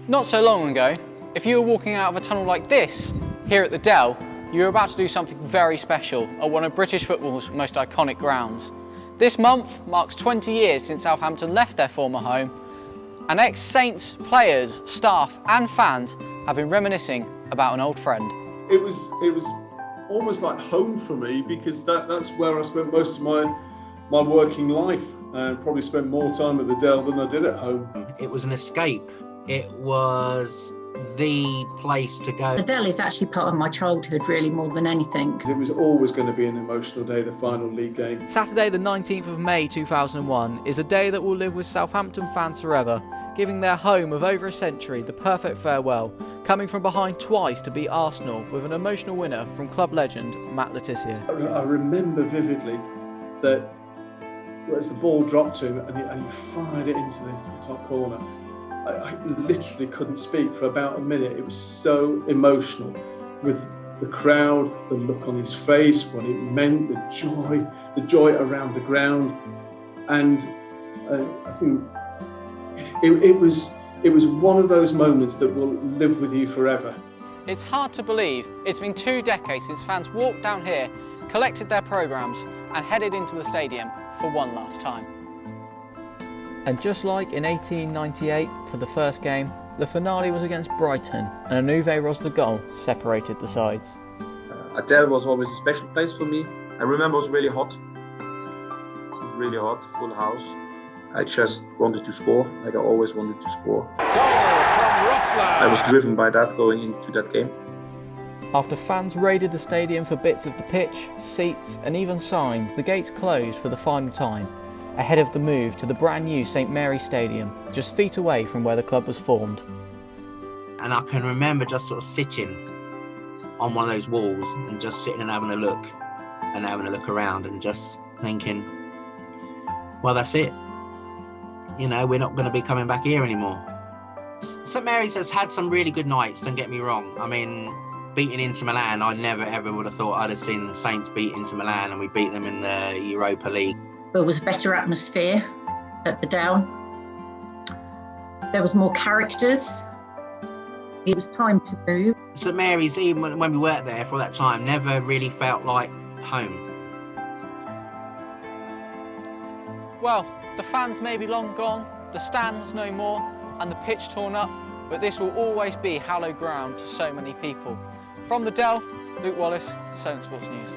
Not so long ago, if you were walking out of a tunnel like this here at the Dell, you were about to do something very special at one of British football's most iconic grounds. This month marks 20 years since Southampton left their former home, and ex-Saints players, staff and fans have been reminiscing about an old friend. It was almost like home for me, because that's where I spent most of my working life, and probably spent more time at the Dell than I did at home. It was an escape. It was the place to go. The Dell is actually part of my childhood, really, more than anything. It was always going to be an emotional day, the final league game. Saturday the 19th of May 2001 is a day that will live with Southampton fans forever, giving their home of over a century the perfect farewell, coming from behind twice to beat Arsenal with an emotional winner from club legend Matt Le Tissier. I remember vividly that as the ball dropped to him and he fired it into the top corner, I literally couldn't speak for about a minute. It was so emotional, with the crowd, the look on his face, what it meant, the joy around the ground, and I think it was one of those moments that will live with you forever. It's hard to believe it's been 2 decades since fans walked down here, collected their programmes and headed into the stadium for one last time. And just like in 1898 for the first game, the finale was against Brighton and a Uwe Rosler goal separated the sides. Dell was always a special place for me. I remember it was really hot. It was really hot, full house. I just wanted to score, like I always wanted to score. Goal from Rosler! I was driven by that going into that game. After fans raided the stadium for bits of the pitch, seats and even signs, the gates closed for the final time, ahead of the move to the brand new St Mary's Stadium, just feet away from where the club was formed. And I can remember just sort of sitting on one of those walls and just sitting and having a look around and just thinking, well, that's it. You know, we're not going to be coming back here anymore. St Mary's has had some really good nights, don't get me wrong. I mean, beating Inter Milan, I never ever would have thought I'd have seen Saints beat Inter Milan, and we beat them in the Europa League. There was a better atmosphere at the Dell. There was more characters. It was time to move. St Mary's, even when we worked there for that time, never really felt like home. Well, the fans may be long gone, the stands no more, and the pitch torn up, but this will always be hallowed ground to so many people. From the Dell, Luke Wallace, 7 Sports News.